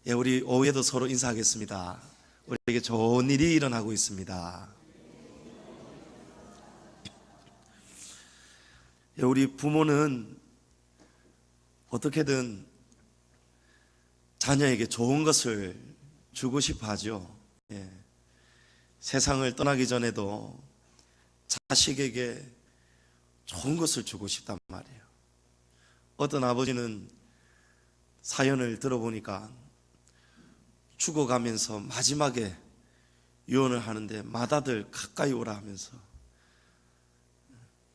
예, 우리 오후에도 서로 인사하겠습니다. 우리에게 좋은 일이 일어나고 있습니다. 예, 우리 부모는 어떻게든 자녀에게 좋은 것을 주고 싶어 하죠. 예, 세상을 떠나기 전에도 자식에게 좋은 것을 주고 싶단 말이에요. 어떤 아버지는 사연을 들어보니까 죽어가면서 마지막에 유언을 하는데 맏아들 가까이 오라 하면서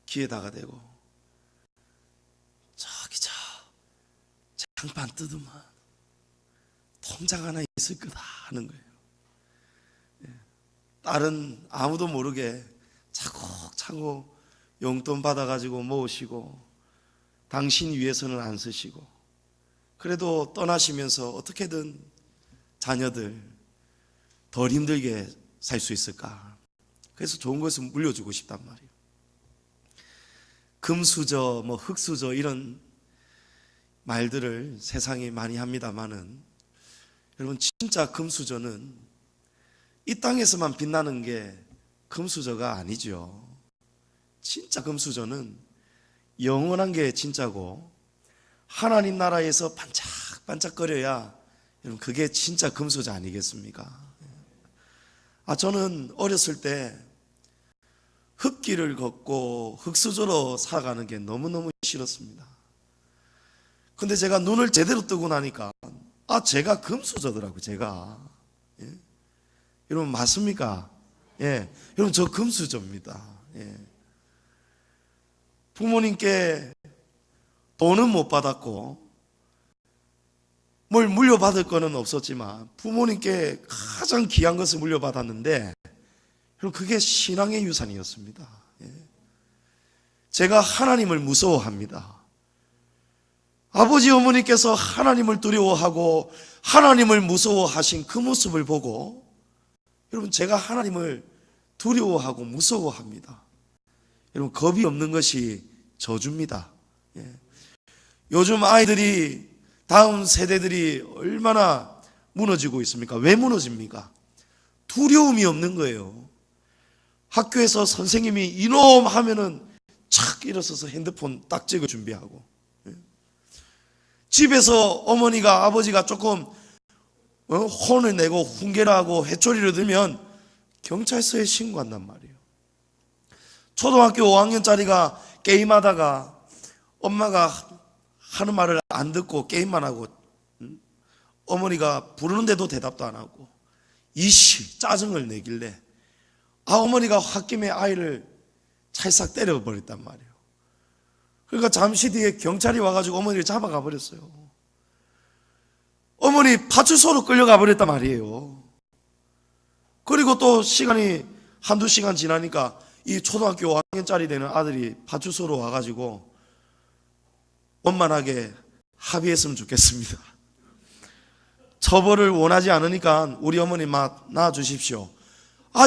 귀에다가 대고 저기 저 장판 뜯으면 통장 하나 있을 거다 하는 거예요. 딸은 아무도 모르게 차곡차곡 용돈 받아가지고 모으시고 당신 위해서는 안 쓰시고 그래도 떠나시면서 어떻게든 자녀들 덜 힘들게 살 수 있을까? 그래서 좋은 것을 물려주고 싶단 말이에요. 금수저, 흙수저 이런 말들을 세상에 많이 합니다만은 여러분 진짜 금수저는 이 땅에서만 빛나는 게 금수저가 아니죠. 진짜 금수저는 영원한 게 진짜고 하나님 나라에서 반짝반짝거려야 여러분 그게 진짜 금수저 아니겠습니까? 저는 어렸을 때 흙길을 걷고 흙수저로 살아가는 게 너무너무 싫었습니다. 근데 제가 눈을 제대로 뜨고 나니까 제가 금수저더라고요. 제가 여러분 맞습니까? 예, 여러분 저 금수저입니다. 부모님께 돈은 못 받았고 뭘 물려받을 거는 없었지만 부모님께 가장 귀한 것을 물려받았는데 그게 신앙의 유산이었습니다. 제가 하나님을 무서워합니다. 아버지 어머니께서 하나님을 두려워하고 하나님을 무서워하신 그 모습을 보고 여러분 제가 하나님을 두려워하고 무서워합니다. 여러분 겁이 없는 것이 저주입니다. 요즘 아이들이 다음 세대들이 얼마나 무너지고 있습니까? 왜 무너집니까? 두려움이 없는 거예요. 학교에서 선생님이 이놈 하면은 착 일어서서 핸드폰 딱 찍어 준비하고 집에서 어머니가 아버지가 조금 혼을 내고 훈계를 하고 회초리를 들면 경찰서에 신고한단 말이에요. 초등학교 5학년짜리가 게임하다가 엄마가 하는 말을 안 듣고 게임만 하고 어머니가 부르는데도 대답도 안 하고 이씨 짜증을 내길래 어머니가 홧김에 아이를 찰싹 때려버렸단 말이에요. 그러니까 잠시 뒤에 경찰이 와가지고 어머니를 잡아가 버렸어요. 어머니 파출소로 끌려가 버렸단 말이에요. 그리고 또 시간이 한두 시간 지나니까 이 초등학교 5학년짜리 되는 아들이 파출소로 와가지고 원만하게 합의했으면 좋겠습니다. 처벌을 원하지 않으니까 우리 어머니 낳아주십시오.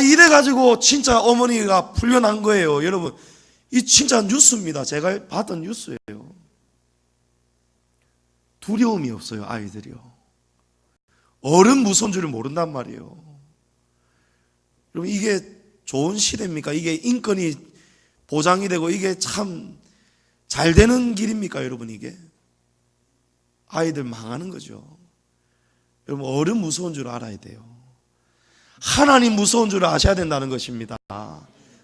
이래가지고 진짜 어머니가 풀려난 거예요. 여러분 이 진짜 뉴스입니다. 제가 봤던 뉴스예요. 두려움이 없어요. 아이들이요. 어른 무서운 줄을 모른단 말이에요. 여러분 이게 좋은 시대입니까? 이게 인권이 보장이 되고 이게 참 잘 되는 길입니까? 여러분 이게 아이들 망하는 거죠. 여러분 어른 무서운 줄 알아야 돼요. 하나님 무서운 줄 아셔야 된다는 것입니다.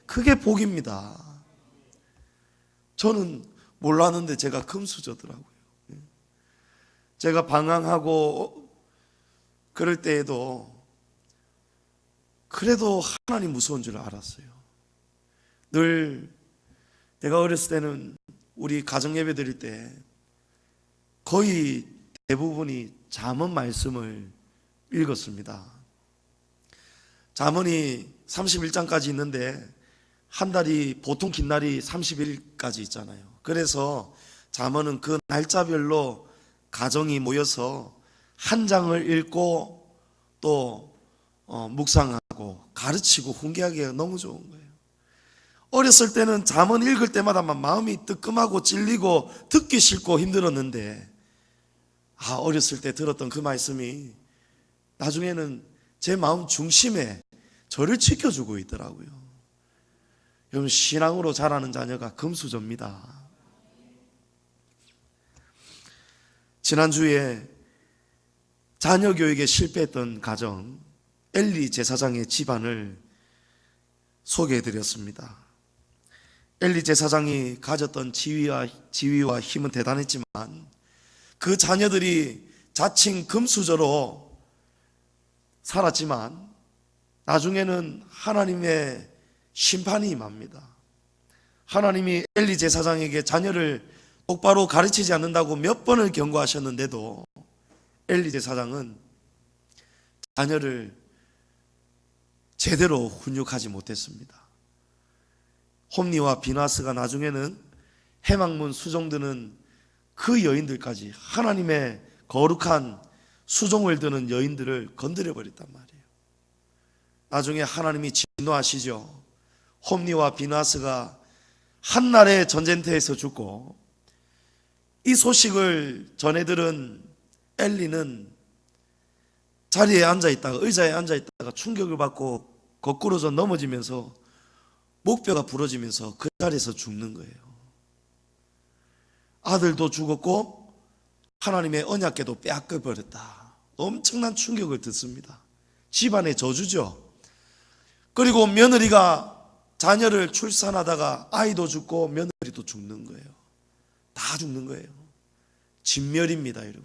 그게 복입니다. 저는 몰랐는데 제가 금수저더라고요. 제가 방황하고 그럴 때에도 그래도 하나님 무서운 줄 알았어요. 늘 내가 어렸을 때는 우리 가정 예배 드릴 때 거의 대부분이 잠언 말씀을 읽었습니다. 잠언이 31장까지 있는데 한 달이 보통 긴 날이 30일까지 있잖아요. 그래서 잠언은 그 날짜별로 가정이 모여서 한 장을 읽고 또 묵상하고 가르치고 훈계하기가 너무 좋은 거예요. 어렸을 때는 잠언 읽을 때마다 마음이 뜨끔하고 찔리고 듣기 싫고 힘들었는데 어렸을 때 들었던 그 말씀이 나중에는 제 마음 중심에 저를 지켜주고 있더라고요. 여러분, 신앙으로 자라는 자녀가 금수저입니다. 지난주에 자녀 교육에 실패했던 가정 엘리 제사장의 집안을 소개해드렸습니다. 엘리 제사장이 가졌던 지위와 힘은 대단했지만 그 자녀들이 자칭 금수저로 살았지만 나중에는 하나님의 심판이 임합니다. 하나님이 엘리 제사장에게 자녀를 똑바로 가르치지 않는다고 몇 번을 경고하셨는데도 엘리 제사장은 자녀를 제대로 훈육하지 못했습니다. 홈니와 비나스가 나중에는 해망문 수종드는 그 여인들까지, 하나님의 거룩한 수종을 드는 여인들을 건드려 버렸단 말이에요. 나중에 하나님이 진노하시죠. 홈니와 비나스가 한날의 전쟁터에서 죽고 이 소식을 전해들은 엘리는 자리에 앉아있다가, 의자에 앉아있다가 충격을 받고 거꾸로져 넘어지면서 목뼈가 부러지면서 그 자리에서 죽는 거예요. 아들도 죽었고 하나님의 언약궤도 빼앗겨버렸다. 엄청난 충격을 듣습니다. 집안의 저주죠. 그리고 며느리가 자녀를 출산하다가 아이도 죽고 며느리도 죽는 거예요. 다 죽는 거예요. 진멸입니다, 여러분.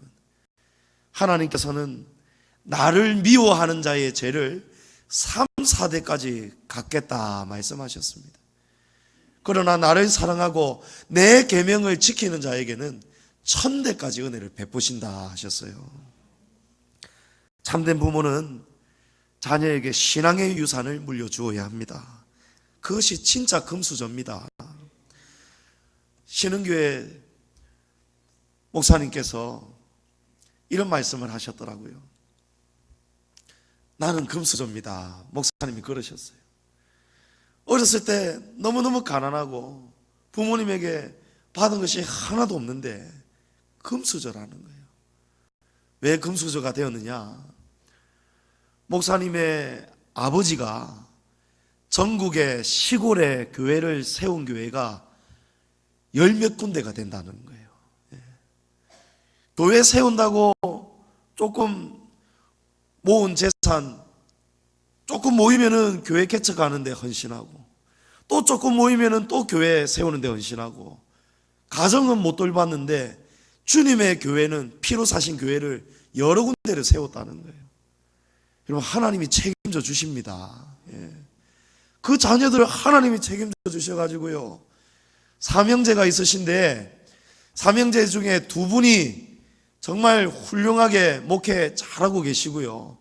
하나님께서는 나를 미워하는 자의 죄를 3, 4대까지 갚겠다 말씀하셨습니다. 그러나 나를 사랑하고 내 계명을 지키는 자에게는 1000대까지 은혜를 베푸신다 하셨어요. 참된 부모는 자녀에게 신앙의 유산을 물려주어야 합니다. 그것이 진짜 금수저입니다. 신흥교회 목사님께서 이런 말씀을 하셨더라고요. 나는 금수저입니다. 목사님이 그러셨어요. 어렸을 때 너무너무 가난하고 부모님에게 받은 것이 하나도 없는데 금수저라는 거예요. 왜 금수저가 되었느냐? 목사님의 아버지가 전국의 시골에 교회를 세운 교회가 10몇 군데가 된다는 거예요. 교회 세운다고 조금 모은 재산 조금 모이면은 교회 개척하는데 헌신하고, 또 조금 모이면은 또 교회 세우는데 헌신하고, 가정은 못 돌봤는데 주님의 교회는, 피로 사신 교회를 여러 군데를 세웠다는 거예요. 여러분, 하나님이 책임져 주십니다. 그 자녀들을 하나님이 책임져 주셔가지고요, 삼형제가 있으신데 삼형제 중에 2분이 정말 훌륭하게 목회 잘하고 계시고요,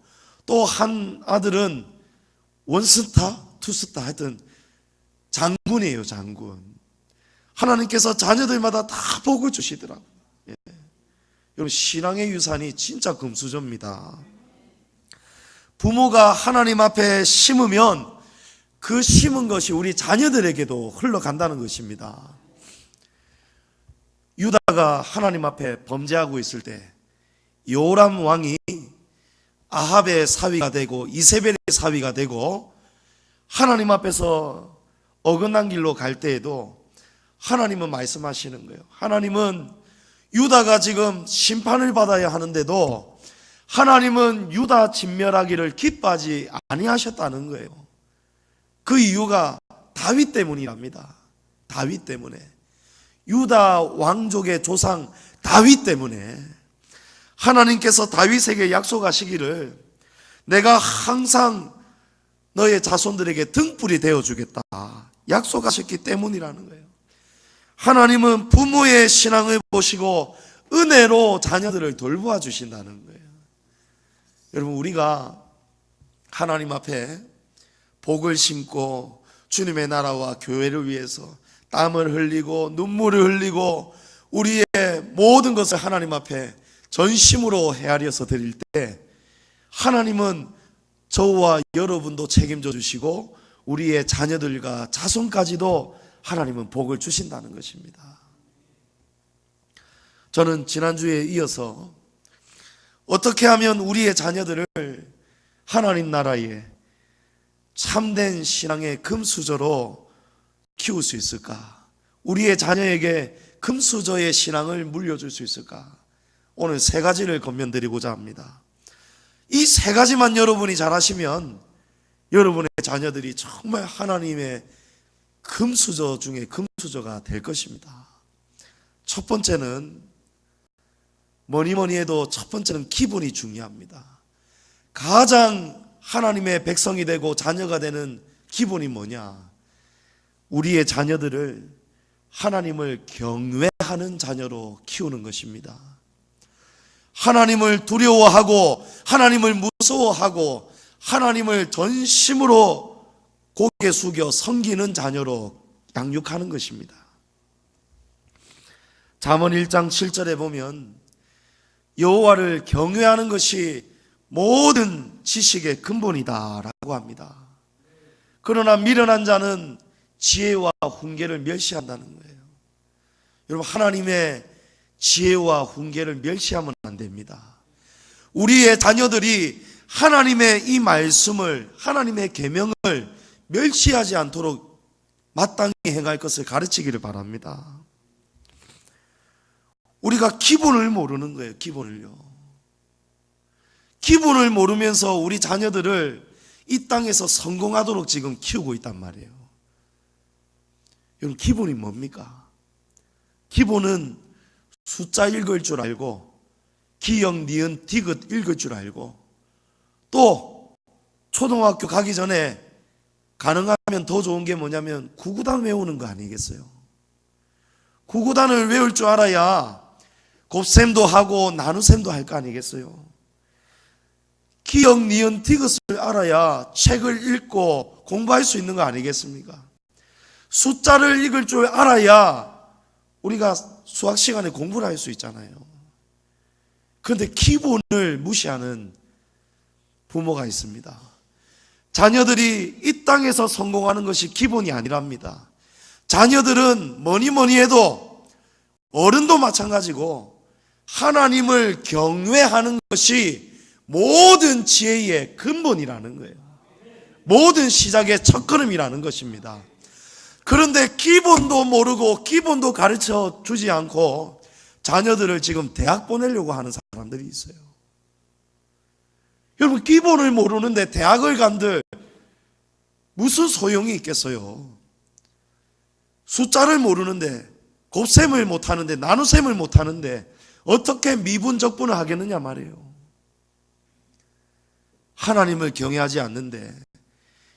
또 한 아들은 원스타, 투스타 하여튼 장군이에요, 장군. 하나님께서 자녀들마다 다 복을 주시더라고요. 여러분, 신앙의 유산이 진짜 금수저입니다. 부모가 하나님 앞에 심으면 그 심은 것이 우리 자녀들에게도 흘러간다는 것입니다. 유다가 하나님 앞에 범죄하고 있을 때 요람 왕이 아합의 사위가 되고 이세벨의 사위가 되고 하나님 앞에서 어긋난 길로 갈 때에도 하나님은 말씀하시는 거예요. 하나님은 유다가 지금 심판을 받아야 하는데도 하나님은 유다 진멸하기를 기뻐하지 아니하셨다는 거예요. 그 이유가 다윗 때문이랍니다. 다윗 때문에, 유다 왕족의 조상 다윗 때문에 하나님께서 다윗에게 약속하시기를 내가 항상 너의 자손들에게 등불이 되어주겠다 약속하셨기 때문이라는 거예요. 하나님은 부모의 신앙을 보시고 은혜로 자녀들을 돌보아 주신다는 거예요. 여러분, 우리가 하나님 앞에 복을 심고 주님의 나라와 교회를 위해서 땀을 흘리고 눈물을 흘리고 우리의 모든 것을 하나님 앞에 전심으로 헤아려서 드릴 때 하나님은 저와 여러분도 책임져 주시고 우리의 자녀들과 자손까지도 하나님은 복을 주신다는 것입니다. 저는 지난주에 이어서 어떻게 하면 우리의 자녀들을 하나님 나라에 참된 신앙의 금수저로 키울 수 있을까? 우리의 자녀에게 금수저의 신앙을 물려줄 수 있을까? 오늘 세 가지를 권면드리고자 합니다. 이 세 가지만 여러분이 잘하시면 여러분의 자녀들이 정말 하나님의 금수저 중에 금수저가 될 것입니다. 첫 번째는 뭐니 해도 첫 번째는 기본이 중요합니다. 가장 하나님의 백성이 되고 자녀가 되는 기본이 뭐냐? 우리의 자녀들을 하나님을 경외하는 자녀로 키우는 것입니다. 하나님을 두려워하고 하나님을 무서워하고 하나님을 전심으로 고개 숙여 섬기는 자녀로 양육하는 것입니다. 잠언 1장 7절에 보면 여호와를 경외하는 것이 모든 지식의 근본이다라고 합니다. 그러나 미련한 자는 지혜와 훈계를 멸시한다는 거예요. 여러분, 하나님의 지혜와 훈계를 멸시하면 안 됩니다. 우리의 자녀들이 하나님의 이 말씀을, 하나님의 계명을 멸시하지 않도록 마땅히 행할 것을 가르치기를 바랍니다. 우리가 기본을 모르는 거예요. 기본을 모르면서 우리 자녀들을 이 땅에서 성공하도록 지금 키우고 있단 말이에요. 여러분, 기본이 뭡니까? 기본은 숫자 읽을 줄 알고 기역, 니은, 디귿 읽을 줄 알고 또 초등학교 가기 전에 가능하면 더 좋은 게 뭐냐면 구구단 외우는 거 아니겠어요? 구구단을 외울 줄 알아야 곱셈도 하고 나눗셈도 할 거 아니겠어요? 기역, 니은, 디귿을 알아야 책을 읽고 공부할 수 있는 거 아니겠습니까? 숫자를 읽을 줄 알아야 우리가 수학 시간에 공부를 할 수 있잖아요. 그런데 기본을 무시하는 부모가 있습니다. 자녀들이 이 땅에서 성공하는 것이 기본이 아니랍니다. 자녀들은 뭐니 해도 어른도 마찬가지고 하나님을 경외하는 것이 모든 지혜의 근본이라는 거예요. 모든 시작의 첫걸음이라는 것입니다. 그런데 기본도 모르고 기본도 가르쳐 주지 않고 자녀들을 지금 대학 보내려고 하는 사람들이 있어요. 여러분, 기본을 모르는데 대학을 간들 무슨 소용이 있겠어요? 숫자를 모르는데, 곱셈을 못하는데, 나눗셈을 못하는데 어떻게 미분적분을 하겠느냐 말이에요. 하나님을 경외하지 않는데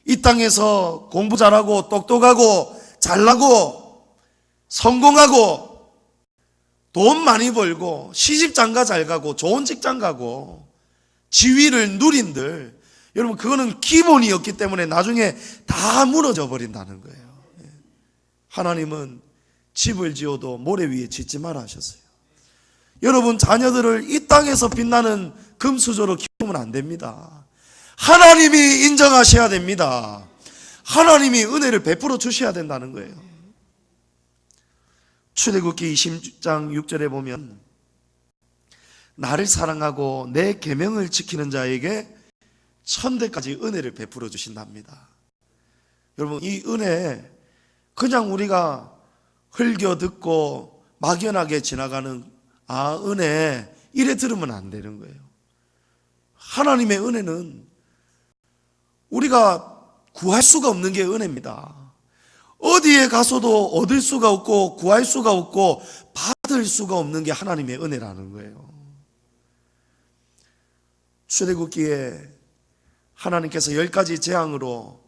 이 땅에서 공부 잘하고 똑똑하고 잘나고 성공하고 돈 많이 벌고 시집장가 잘 가고 좋은 직장 가고 지위를 누린들, 여러분, 그거는 기본이었기 때문에 나중에 다 무너져 버린다는 거예요. 하나님은 집을 지어도 모래 위에 짓지 마라 하셨어요. 여러분, 자녀들을 이 땅에서 빛나는 금수저로 키우면 안 됩니다. 하나님이 인정하셔야 됩니다. 하나님이 은혜를 베풀어 주셔야 된다는 거예요. 출애굽기 20장 6절에 보면 나를 사랑하고 내 계명을 지키는 자에게 천대까지 은혜를 베풀어 주신답니다. 여러분, 이 은혜 그냥 우리가 흘겨 듣고 막연하게 지나가는 은혜 이래 들으면 안 되는 거예요. 하나님의 은혜는 우리가 구할 수가 없는 게 은혜입니다. 어디에 가서도 얻을 수가 없고 구할 수가 없고 받을 수가 없는 게 하나님의 은혜라는 거예요. 출애굽기에 하나님께서 10가지 재앙으로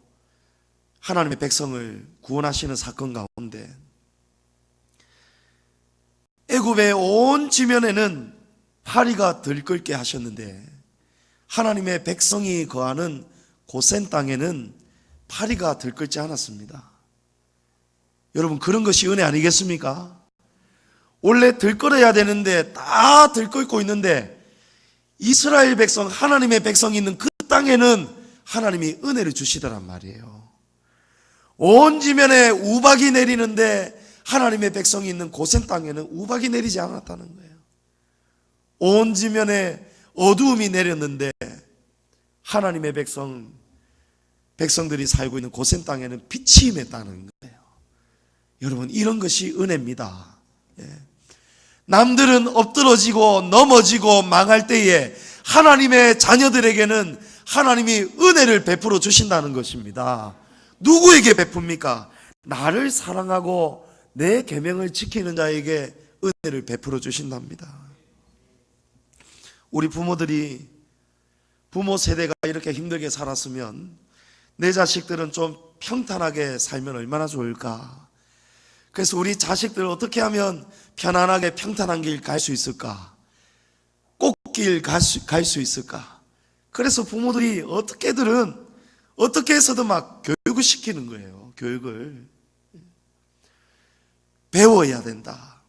하나님의 백성을 구원하시는 사건 가운데 애굽의 온 지면에는 파리가 들끓게 하셨는데 하나님의 백성이 거하는 고센 땅에는 파리가 들끓지 않았습니다. 여러분, 그런 것이 은혜 아니겠습니까? 원래 들끓어야 되는데 다 들끓고 있는데 이스라엘 백성, 하나님의 백성이 있는 그 땅에는 하나님이 은혜를 주시더란 말이에요. 온 지면에 우박이 내리는데 하나님의 백성이 있는 고센 땅에는 우박이 내리지 않았다는 거예요. 온 지면에 어두움이 내렸는데 하나님의 백성들이 살고 있는 고센 땅에는 빛이 임했다는 거예요. 여러분, 이런 것이 은혜입니다. 남들은 엎드러지고 넘어지고 망할 때에 하나님의 자녀들에게는 하나님이 은혜를 베풀어 주신다는 것입니다. 누구에게 베풉니까? 나를 사랑하고 내 계명을 지키는 자에게 은혜를 베풀어 주신답니다. 우리 부모들이, 부모 세대가 이렇게 힘들게 살았으면 내 자식들은 좀 평탄하게 살면 얼마나 좋을까? 그래서 우리 자식들 어떻게 하면 편안하게 평탄한 길 갈 수 있을까? 꽃길 갈 수 있을까? 그래서 부모들이 어떻게 해서든 막 교육을 시키는 거예요. 교육을. 배워야 된다.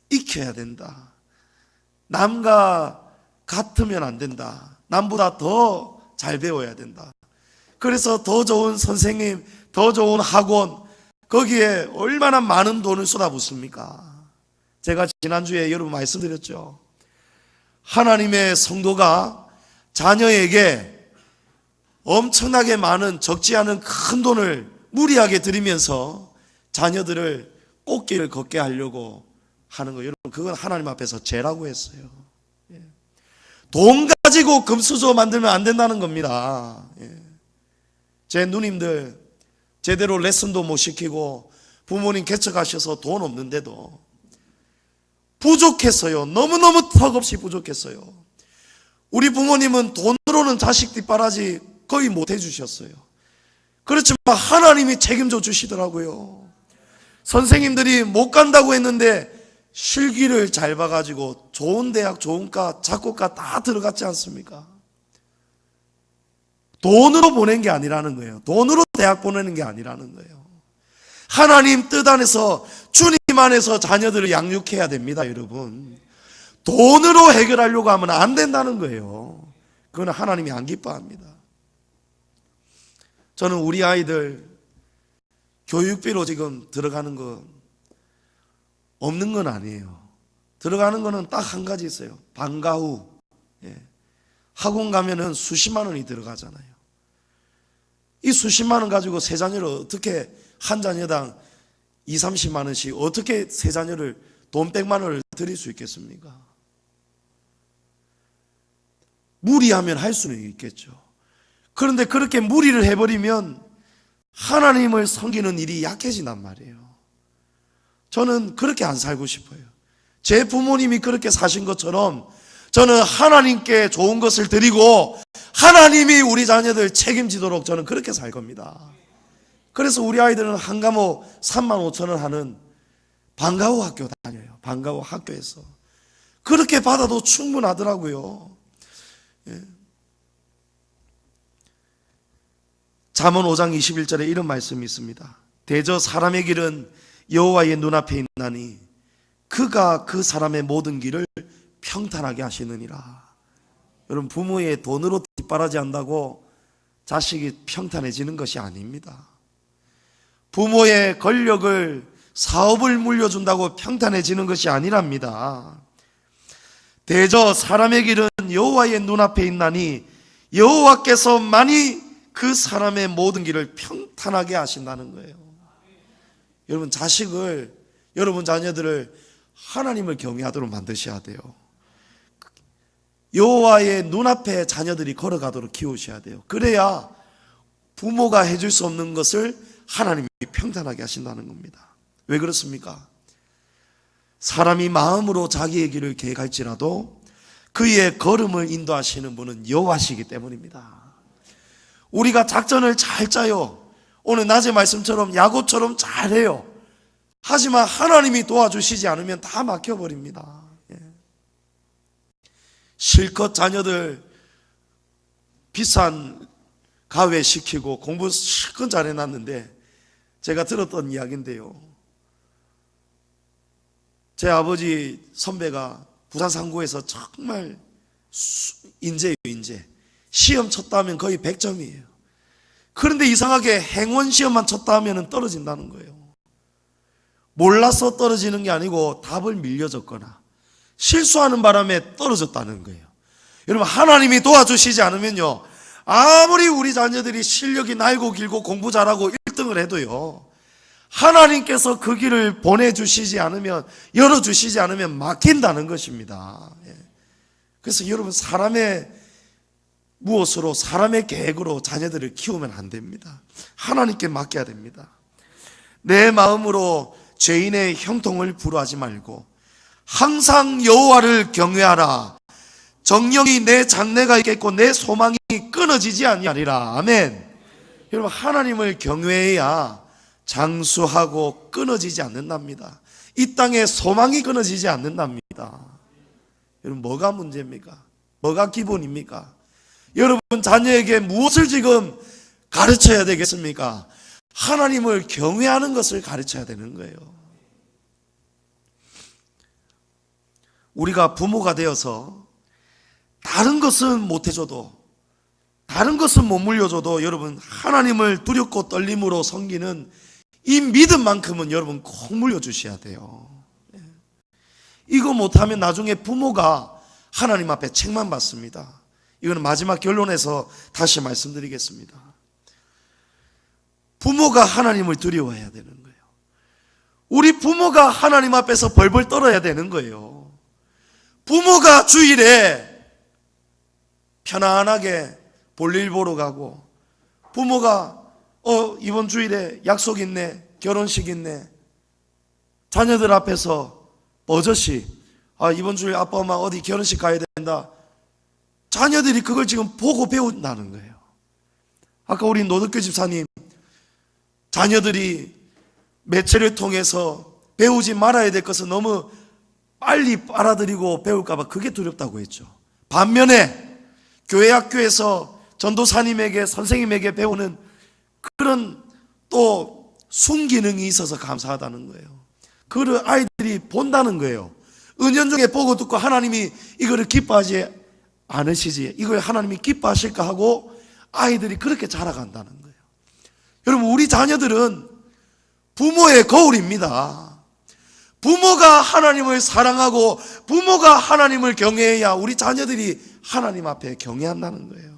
익혀야 된다. 남과 같으면 안 된다. 남보다 더 잘 배워야 된다. 그래서 더 좋은 선생님, 더 좋은 학원, 거기에 얼마나 많은 돈을 쏟아붓습니까? 제가 지난주에 여러분 말씀드렸죠. 하나님의 성도가 자녀에게 엄청나게 많은, 적지 않은 큰 돈을 무리하게 들이면서 자녀들을 꽃길을 걷게 하려고 하는 거, 여러분, 그건 하나님 앞에서 죄라고 했어요. 돈 가지고 금수저 만들면 안 된다는 겁니다. 제 누님들 제대로 레슨도 못 시키고 부모님 개척하셔서 돈 없는데도 부족했어요. 너무너무 턱없이 부족했어요. 우리 부모님은 돈으로는 자식 뒷바라지 거의 못 해주셨어요. 그렇지만 하나님이 책임져 주시더라고요. 선생님들이 못 간다고 했는데 실기를 잘 봐가지고 좋은 대학, 좋은 과, 작곡과 다 들어갔지 않습니까? 돈으로 보낸 게 아니라는 거예요. 돈으로 대학 보내는 게 아니라는 거예요. 하나님 뜻 안에서, 주님 안에서 자녀들을 양육해야 됩니다, 여러분. 돈으로 해결하려고 하면 안 된다는 거예요. 그건 하나님이 안 기뻐합니다. 저는 우리 아이들 교육비로 지금 들어가는 거 없는 건 아니에요. 들어가는 거는 딱 한 가지 있어요. 방과 후. 학원 가면은 수십만 원이 들어가잖아요. 이 수십만 원 가지고 세 자녀를 어떻게, 한 자녀당 2, 30만 원씩 어떻게 세 자녀를 돈 100만 원을 드릴 수 있겠습니까? 무리하면 할 수는 있겠죠. 그런데 그렇게 무리를 해버리면 하나님을 섬기는 일이 약해진단 말이에요. 저는 그렇게 안 살고 싶어요. 제 부모님이 그렇게 사신 것처럼 저는 하나님께 좋은 것을 드리고 하나님이 우리 자녀들 책임지도록 저는 그렇게 살 겁니다. 그래서 우리 아이들은 한 과목 35,000원 하는 방과 후 학교 다녀요. 방과 후 학교에서. 그렇게 받아도 충분하더라고요. 잠언 5장 21절에 이런 말씀이 있습니다. 대저 사람의 길은 여호와의 눈앞에 있나니 그가 그 사람의 모든 길을 평탄하게 하시느니라. 여러분, 부모의 돈으로 뒷바라지 한다고 자식이 평탄해지는 것이 아닙니다. 부모의 권력을, 사업을 물려준다고 평탄해지는 것이 아니랍니다. 대저 사람의 길은 여호와의 눈앞에 있나니 여호와께서 많이 그 사람의 모든 길을 평탄하게 하신다는 거예요. 여러분, 자식을, 여러분 자녀들을 하나님을 경외하도록 만드셔야 돼요. 여호와의 눈앞에 자녀들이 걸어가도록 키우셔야 돼요. 그래야 부모가 해줄 수 없는 것을 하나님이 평탄하게 하신다는 겁니다. 왜 그렇습니까? 사람이 마음으로 자기의 길을 계획할지라도 그의 걸음을 인도하시는 분은 여호와시기 때문입니다. 우리가 작전을 잘 짜요. 오늘 낮의 말씀처럼 야곱처럼 잘해요. 하지만 하나님이 도와주시지 않으면 다 막혀버립니다. 실컷 자녀들 비싼 가외 시키고 공부 실컷 잘해놨는데, 제가 들었던 이야기인데요, 제 아버지 선배가 부산 상고에서 정말 인재예요, 인재. 시험 쳤다 하면 거의 100점이에요. 그런데 이상하게 행원 시험만 쳤다 하면 떨어진다는 거예요. 몰라서 떨어지는 게 아니고 답을 밀려줬거나 실수하는 바람에 떨어졌다는 거예요. 여러분, 하나님이 도와주시지 않으면요, 아무리 우리 자녀들이 실력이 날고 길고 공부 잘하고 1등을 해도요, 하나님께서 그 길을 보내주시지 않으면, 열어주시지 않으면 막힌다는 것입니다. 그래서 여러분, 사람의 무엇으로, 사람의 계획으로 자녀들을 키우면 안 됩니다. 하나님께 맡겨야 됩니다. 내 마음으로 죄인의 형통을 불허하지 말고 항상 여호와를 경외하라. 정령이 내 장래가 있겠고 내 소망이 끊어지지 아니하리라. 아멘. 여러분, 하나님을 경외해야 장수하고 끊어지지 않는답니다. 이 땅에 소망이 끊어지지 않는답니다. 여러분, 뭐가 문제입니까? 뭐가 기본입니까? 여러분, 자녀에게 무엇을 지금 가르쳐야 되겠습니까? 하나님을 경외하는 것을 가르쳐야 되는 거예요. 우리가 부모가 되어서 다른 것은 못해줘도, 다른 것은 못 물려줘도 여러분, 하나님을 두렵고 떨림으로 섬기는 이 믿음만큼은 여러분 꼭 물려주셔야 돼요. 이거 못하면 나중에 부모가 하나님 앞에 책만 받습니다. 이거는 마지막 결론에서 다시 말씀드리겠습니다. 부모가 하나님을 두려워해야 되는 거예요. 우리 부모가 하나님 앞에서 벌벌 떨어야 되는 거예요. 부모가 주일에 편안하게 볼일 보러 가고, 부모가 이번 주일에 약속 있네, 결혼식 있네, 자녀들 앞에서 버젓이 이번 주일 아빠 엄마 어디 결혼식 가야 된다, 자녀들이 그걸 지금 보고 배운다는 거예요. 아까 우리 노덕교 집사님, 자녀들이 매체를 통해서 배우지 말아야 될 것을 너무 빨리 빨아들이고 배울까 봐 그게 두렵다고 했죠. 반면에 교회 학교에서 전도사님에게, 선생님에게 배우는 그런 또 순기능이 있어서 감사하다는 거예요. 그걸 아이들이 본다는 거예요. 은연중에 보고 듣고 하나님이 이거를 기뻐하지 않으시지, 이걸 하나님이 기뻐하실까 하고 아이들이 그렇게 자라간다는 거예요. 여러분, 우리 자녀들은 부모의 거울입니다. 부모가 하나님을 사랑하고 부모가 하나님을 경외해야 우리 자녀들이 하나님 앞에 경외한다는 거예요.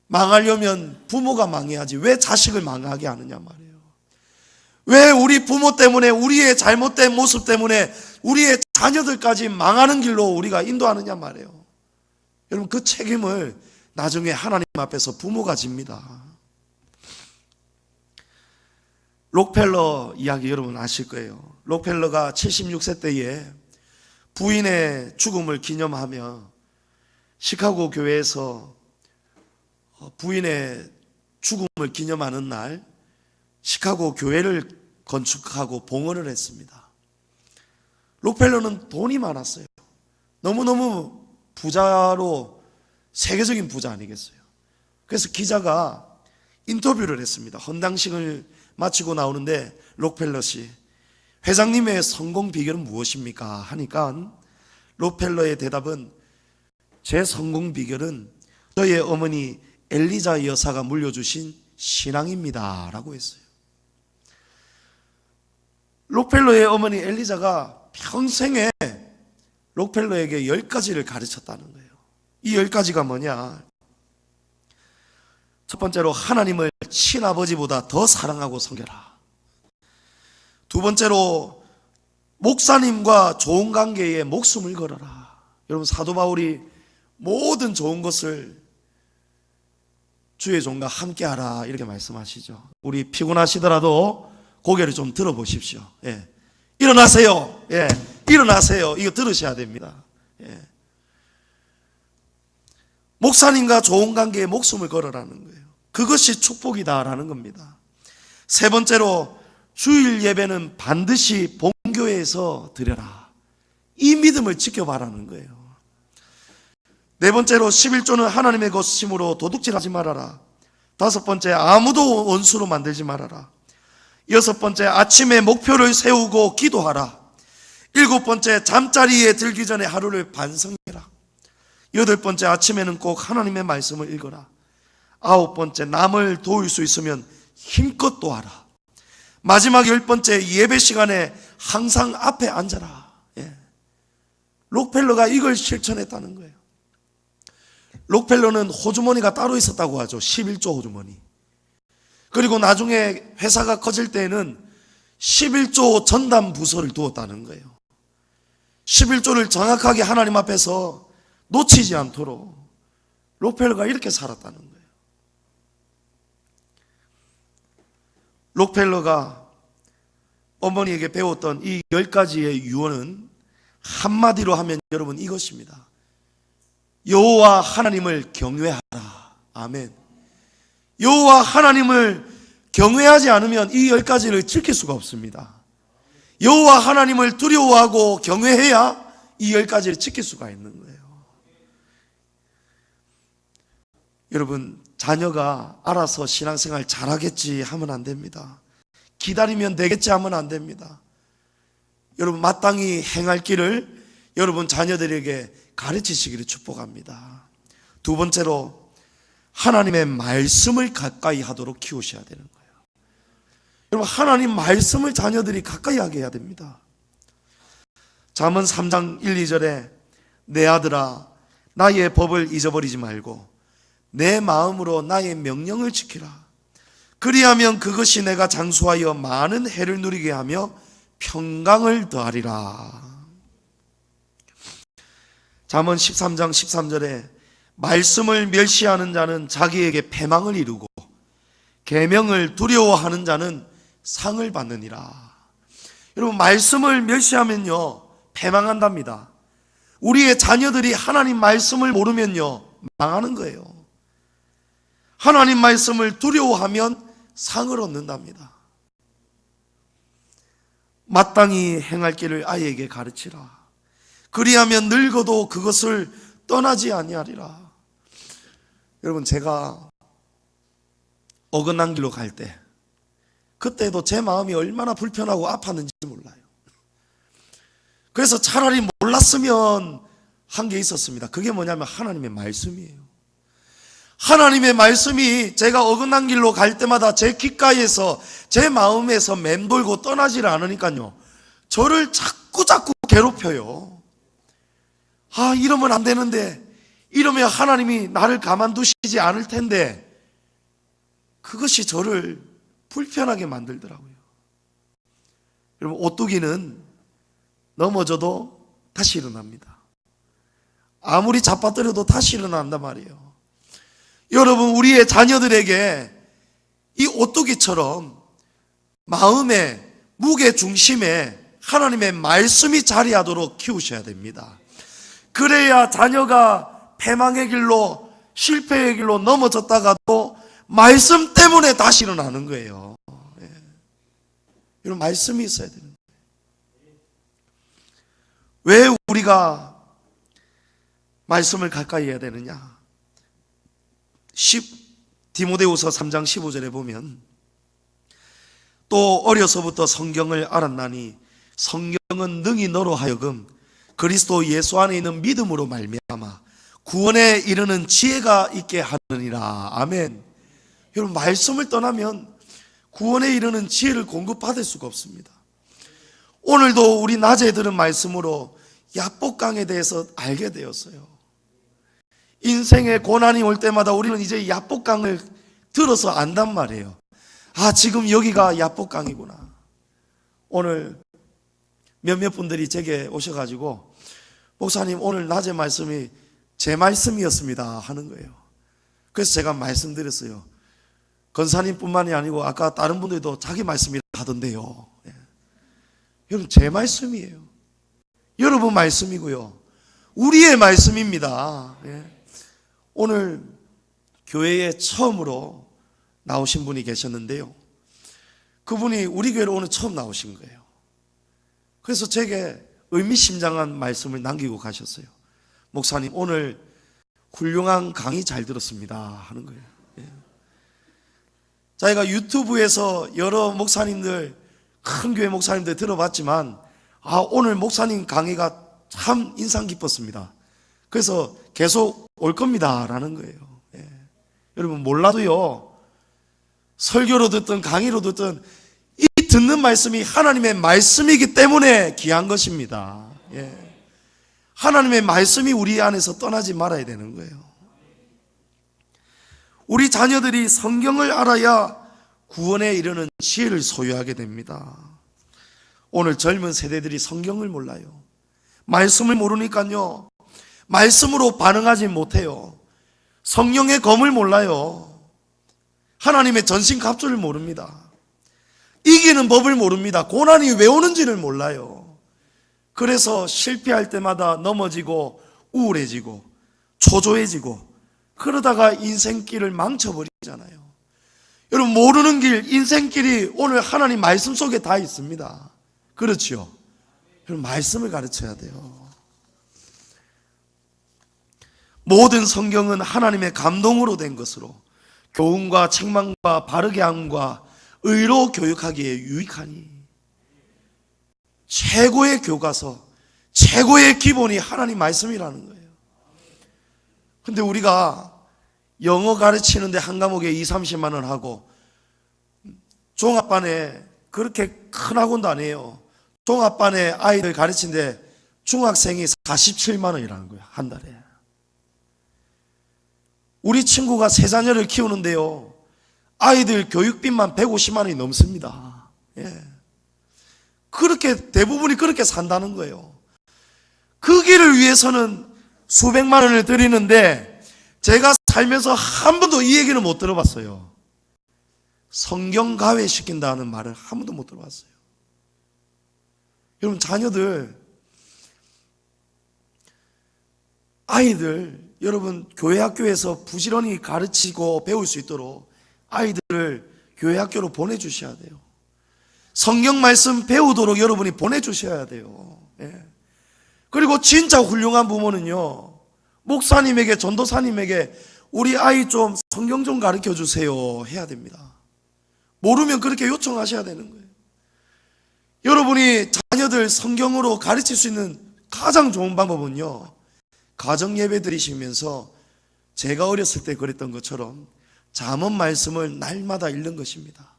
망하려면 부모가 망해야지 왜 자식을 망하게 하느냐 말이에요. 왜 우리 부모 때문에, 우리의 잘못된 모습 때문에 우리의 자녀들까지 망하는 길로 우리가 인도하느냐 말이에요. 여러분, 그 책임을 나중에 하나님 앞에서 부모가 집니다. 록펠러 이야기 여러분 아실 거예요. 록펠러가 76세 때에 부인의 죽음을 기념하며 시카고 교회에서 부인의 죽음을 기념하는 날 시카고 교회를 건축하고 봉헌을 했습니다. 록펠러는 돈이 많았어요. 너무너무 부자로, 세계적인 부자 아니겠어요? 그래서 기자가 인터뷰를 했습니다. 헌당식을 마치고 나오는데 록펠러 씨, 회장님의 성공 비결은 무엇입니까? 하니까 록펠러의 대답은, 제 성공 비결은 저의 어머니 엘리자 여사가 물려주신 신앙입니다 라고 했어요. 록펠러의 어머니 엘리자가 평생에 록펠러에게 10가지를 가르쳤다는 거예요. 이 10가지가 뭐냐? 첫 번째로 하나님을 친아버지보다 더 사랑하고 섬겨라. 두 번째로 목사님과 좋은 관계에 목숨을 걸어라. 여러분, 사도 바울이 모든 좋은 것을 주의 종과 함께하라 이렇게 말씀하시죠. 우리 피곤하시더라도 고개를 좀 들어보십시오. 일어나세요. 일어나세요. 이거 들으셔야 됩니다. 목사님과 좋은 관계에 목숨을 걸어라는 거예요. 그것이 축복이다라는 겁니다. 세 번째로 주일 예배는 반드시 본교회에서 드려라. 이 믿음을 지켜봐라는 거예요. 네 번째로 11조는 하나님의 것임으로 도둑질하지 말아라. 다섯 번째, 아무도 원수로 만들지 말아라. 여섯 번째, 아침에 목표를 세우고 기도하라. 일곱 번째, 잠자리에 들기 전에 하루를 반성해라. 여덟 번째, 아침에는 꼭 하나님의 말씀을 읽어라. 아홉 번째, 남을 도울 수 있으면 힘껏 도와라. 마지막 열 번째, 예배 시간에 항상 앞에 앉아라. 록펠러가 이걸 실천했다는 거예요. 록펠러는 호주머니가 따로 있었다고 하죠. 11조 호주머니. 그리고 나중에 회사가 커질 때에는 11조 전담 부서를 두었다는 거예요. 11조를 정확하게 하나님 앞에서 놓치지 않도록 록펠러가 이렇게 살았다는 거예요. 록펠러가 어머니에게 배웠던 이 10가지의 유언은 한마디로 하면 여러분 이것입니다. 여호와 하나님을 경외하라. 아멘. 여호와 하나님을 경외하지 않으면 이 10가지를 지킬 수가 없습니다. 여호와 하나님을 두려워하고 경외해야 이 10가지를 지킬 수가 있는 거예요. 여러분, 자녀가 알아서 신앙생활 잘하겠지 하면 안 됩니다. 기다리면 되겠지 하면 안 됩니다. 여러분, 마땅히 행할 길을 여러분 자녀들에게 가르치시기를 축복합니다. 두 번째로, 하나님의 말씀을 가까이 하도록 키우셔야 되는 거예요. 여러분, 하나님 말씀을 자녀들이 가까이 하게 해야 됩니다. 잠언 3장 1, 2절에 내 아들아 나의 법을 잊어버리지 말고 내 마음으로 나의 명령을 지키라. 그리하면 그것이 내가 장수하여 많은 해를 누리게 하며 평강을 더하리라. 잠언 13장 13절에 말씀을 멸시하는 자는 자기에게 패망을 이루고 계명을 두려워하는 자는 상을 받느니라. 여러분, 말씀을 멸시하면요 패망한답니다. 우리의 자녀들이 하나님 말씀을 모르면요 망하는 거예요. 하나님 말씀을 두려워하면 상을 얻는답니다. 마땅히 행할 길을 아이에게 가르치라. 그리하면 늙어도 그것을 떠나지 아니하리라. 여러분, 제가 어긋난 길로 갈 때 그때도 제 마음이 얼마나 불편하고 아팠는지 몰라요. 그래서 차라리 몰랐으면 한 게 있었습니다. 그게 뭐냐면 하나님의 말씀이에요. 하나님의 말씀이 제가 어긋난 길로 갈 때마다 제 귓가에서 제 마음에서 맴돌고 떠나질 않으니까요 저를 자꾸 괴롭혀요. 아, 이러면 안 되는데, 이러면 하나님이 나를 가만두시지 않을 텐데, 그것이 저를 불편하게 만들더라고요. 여러분, 오뚜기는 넘어져도 다시 일어납니다. 아무리 잡아뜨려도 다시 일어난단 말이에요. 여러분, 우리의 자녀들에게 이 오뚜기처럼 마음의 무게 중심에 하나님의 말씀이 자리하도록 키우셔야 됩니다. 그래야 자녀가 패망의 길로, 실패의 길로 넘어졌다가도 말씀 때문에 다시 일어나는 거예요. 이런 말씀이 있어야 되는 거예요. 왜 우리가 말씀을 가까이 해야 되느냐? 디모데후서 3장 15절에 보면 또 어려서부터 성경을 알았나니 성경은 능히 너로 하여금 그리스도 예수 안에 있는 믿음으로 말미암아 구원에 이르는 지혜가 있게 하느니라. 아멘. 여러분, 말씀을 떠나면 구원에 이르는 지혜를 공급받을 수가 없습니다. 오늘도 우리 낮에 들은 말씀으로 야복강에 대해서 알게 되었어요. 인생의 고난이 올 때마다 우리는 이제 야복강을 들어서 안단 말이에요. 아, 지금 여기가 야복강이구나. 오늘 몇몇 분들이 제게 오셔가지고 목사님, 오늘 낮에 말씀이 제 말씀이었습니다 하는 거예요. 그래서 제가 말씀드렸어요. 권사님뿐만이 아니고 아까 다른 분들도 자기 말씀이라 하던데요. 여러분, 제 말씀이에요. 여러분 말씀이고요, 우리의 말씀입니다. 오늘 교회에 처음으로 나오신 분이 계셨는데요, 그분이 우리 교회로 오늘 처음 나오신 거예요. 그래서 제게 의미심장한 말씀을 남기고 가셨어요. 목사님, 오늘 훌륭한 강의 잘 들었습니다 하는 거예요. 자기가 유튜브에서 여러 목사님들, 큰 교회 목사님들 들어봤지만 오늘 목사님 강의가 참 인상 깊었습니다. 그래서 계속 올 겁니다 라는 거예요. 여러분, 몰라도요, 설교로 듣든 강의로 듣든 이 듣는 말씀이 하나님의 말씀이기 때문에 귀한 것입니다. 하나님의 말씀이 우리 안에서 떠나지 말아야 되는 거예요. 우리 자녀들이 성경을 알아야 구원에 이르는 지혜를 소유하게 됩니다. 오늘 젊은 세대들이 성경을 몰라요. 말씀을 모르니까요, 말씀으로 반응하지 못해요. 성령의 검을 몰라요. 하나님의 전신갑주를 모릅니다. 이기는 법을 모릅니다. 고난이 왜 오는지를 몰라요. 그래서 실패할 때마다 넘어지고 우울해지고 초조해지고 그러다가 인생길을 망쳐버리잖아요. 여러분, 모르는 길, 인생길이 오늘 하나님 말씀 속에 다 있습니다. 그렇죠? 여러분, 말씀을 가르쳐야 돼요. 모든 성경은 하나님의 감동으로 된 것으로 교훈과 책망과 바르게 함과 의로 교육하기에 유익하니, 최고의 교과서, 최고의 기본이 하나님 말씀이라는 거예요. 근데 우리가 영어 가르치는데 한 과목에 20-30만 원 하고 종합반에 그렇게 큰 학원도 아니에요. 종합반에 아이들 가르치는데 중학생이 47만 원이라는 거예요, 한 달에. 우리 친구가 세 자녀를 키우는데요, 아이들 교육비만 150만 원이 넘습니다. 예. 그렇게 대부분이 그렇게 산다는 거예요. 그 길을 위해서는 수백만 원을 드리는데 제가 살면서 한 번도 이 얘기는 못 들어봤어요. 성경 가외시킨다는 말을 한 번도 못 들어봤어요. 여러분, 자녀들, 아이들, 여러분 교회 학교에서 부지런히 가르치고 배울 수 있도록 아이들을 교회 학교로 보내주셔야 돼요. 성경 말씀 배우도록 여러분이 보내주셔야 돼요. 예. 그리고 진짜 훌륭한 부모는요, 목사님에게, 전도사님에게 우리 아이 좀 성경 좀 가르쳐 주세요 해야 됩니다. 모르면 그렇게 요청하셔야 되는 거예요. 여러분이 자녀들 성경으로 가르칠 수 있는 가장 좋은 방법은요, 가정 예배 드리시면서 제가 어렸을 때 그랬던 것처럼 잠언 말씀을 날마다 읽는 것입니다.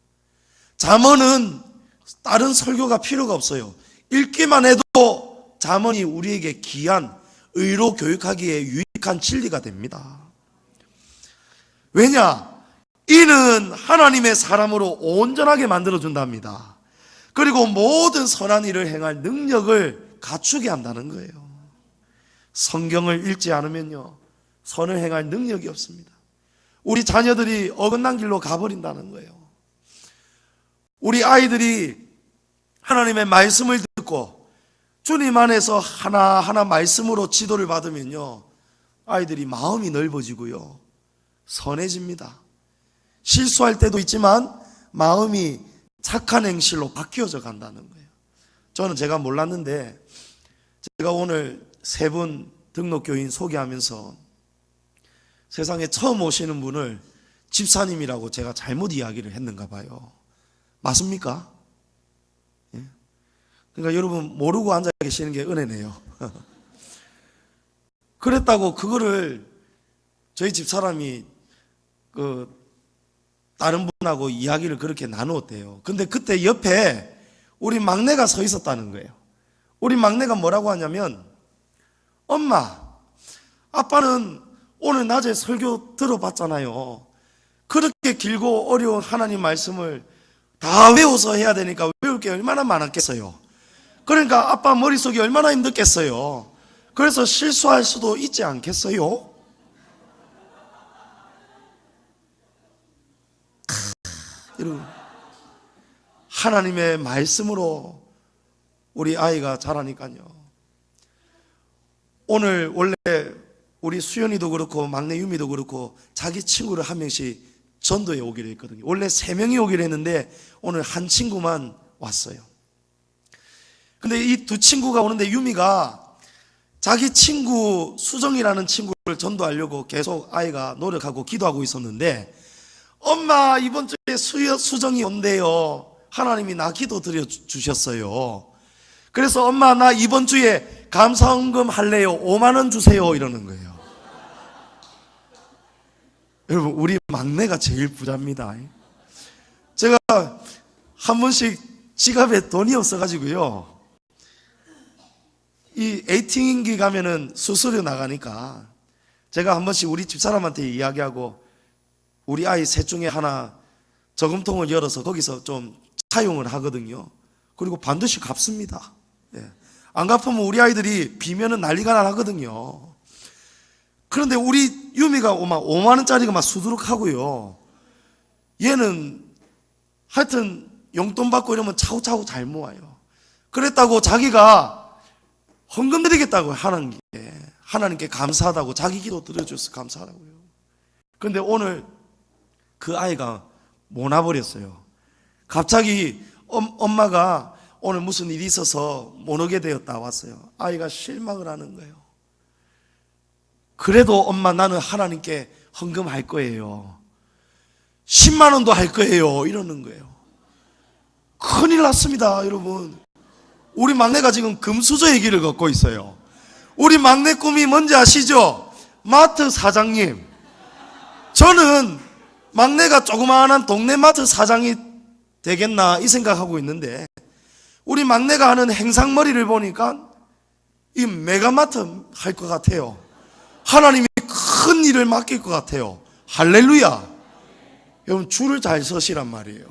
잠언은 다른 설교가 필요가 없어요. 읽기만 해도 잠언이 우리에게 귀한 의로 교육하기에 유익한 진리가 됩니다. 왜냐? 이는 하나님의 사람으로 온전하게 만들어준답니다. 그리고 모든 선한 일을 행할 능력을 갖추게 한다는 거예요. 성경을 읽지 않으면요, 선을 행할 능력이 없습니다. 우리 자녀들이 어긋난 길로 가버린다는 거예요. 우리 아이들이 하나님의 말씀을 듣고 주님 안에서 하나하나 말씀으로 지도를 받으면요, 아이들이 마음이 넓어지고요, 선해집니다. 실수할 때도 있지만 마음이 착한 행실로 바뀌어져 간다는 거예요. 저는 제가 몰랐는데, 제가 오늘 세 분 등록교인 소개하면서 세상에 처음 오시는 분을 집사님이라고 제가 잘못 이야기를 했는가 봐요. 맞습니까? 예? 그러니까 여러분, 모르고 앉아 계시는 게 은혜네요. 그랬다고 그거를 저희 집사람이 다른 분하고 이야기를 그렇게 나누었대요. 근데 그때 옆에 우리 막내가 서 있었다는 거예요. 우리 막내가 뭐라고 하냐면, 엄마, 아빠는 오늘 낮에 설교 들어봤잖아요. 그렇게 길고 어려운 하나님 말씀을 다 외워서 해야 되니까 외울 게 얼마나 많았겠어요. 그러니까 아빠 머릿속이 얼마나 힘들겠어요. 그래서 실수할 수도 있지 않겠어요? 여러분, 하나님의 말씀으로 우리 아이가 자라니까요. 오늘 원래 우리 수연이도 그렇고 막내 유미도 그렇고 자기 친구를 한 명씩 전도에 오기로 했거든요. 원래 3명이 오기로 했는데 오늘 한 친구만 왔어요. 근데 이 두 친구가 오는데 유미가 자기 친구 수정이라는 친구를 전도하려고 계속 아이가 노력하고 기도하고 있었는데, 엄마, 이번 주에 수정이 온대요. 하나님이 나 기도 드려 주셨어요. 그래서 엄마, 나 이번 주에 감사헌금 할래요. 5만 원 주세요. 이러는 거예요. 여러분, 우리 막내가 제일 부자입니다. 제가 한 번씩 지갑에 돈이 없어가지고요, 이 에이팅인기 가면은 수수료 나가니까 제가 한 번씩 우리 집사람한테 이야기하고 우리 아이 셋 중에 하나 저금통을 열어서 거기서 좀 사용을 하거든요. 그리고 반드시 갚습니다. 예. 안 갚으면 우리 아이들이 비면은 난리가 나거든요. 그런데 우리 유미가 막 5만 원짜리가 막 수두룩하고요. 얘는 하여튼 용돈 받고 이러면 차후차후 잘 모아요. 그랬다고 자기가 헌금 드리겠다고 하는 게 하나님께 감사하다고 자기 기도 들어줘서 감사하다고요. 그런데 오늘 그 아이가 못 와버렸어요. 갑자기 엄마가 오늘 무슨 일이 있어서 못 오게 되었다 왔어요. 아이가 실망을 하는 거예요. 그래도 엄마 나는 하나님께 헌금할 거예요. 10만 원도 할 거예요. 이러는 거예요. 큰일 났습니다, 여러분. 우리 막내가 지금 금수저의 길을 걷고 있어요. 우리 막내 꿈이 뭔지 아시죠? 마트 사장님. 저는 막내가 조그마한 동네 마트 사장이 되겠나 이 생각하고 있는데 우리 막내가 하는 행상머리를 보니까 이 메가마트 할 것 같아요. 하나님이 큰 일을 맡길 것 같아요. 할렐루야. 여러분 줄을 잘 서시란 말이에요.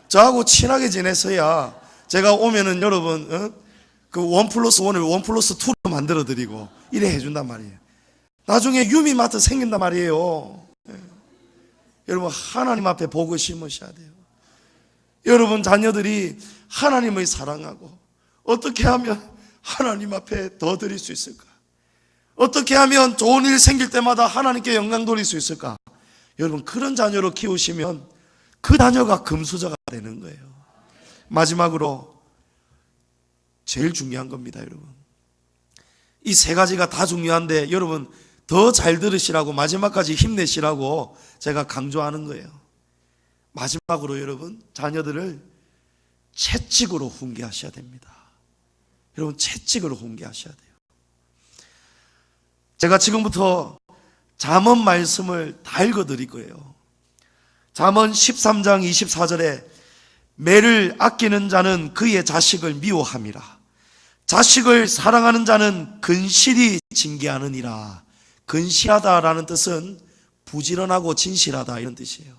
저하고 친하게 지내서야 제가 오면은 여러분 그 1+1을 1+2로 만들어 드리고 이래 해준단 말이에요. 나중에 유미마트 생긴단 말이에요. 여러분 하나님 앞에 복을 심으셔야 돼요. 여러분 자녀들이 하나님을 사랑하고 어떻게 하면 하나님 앞에 더 드릴 수 있을까? 어떻게 하면 좋은 일 생길 때마다 하나님께 영광 돌릴 수 있을까? 여러분 그런 자녀로 키우시면 그 자녀가 금수저가 되는 거예요. 마지막으로 제일 중요한 겁니다, 여러분. 이 세 가지가 다 중요한데 여러분 더 잘 들으시라고 마지막까지 힘내시라고 제가 강조하는 거예요. 마지막으로 여러분 자녀들을 채찍으로 훈계하셔야 됩니다. 여러분 채찍으로 훈계하셔야 돼요. 제가 지금부터 잠언 말씀을 다 읽어드릴 거예요. 잠언 13장 24절에 매를 아끼는 자는 그의 자식을 미워함이라. 자식을 사랑하는 자는 근실히 징계하느니라. 근실하다라는 뜻은 부지런하고 진실하다 이런 뜻이에요.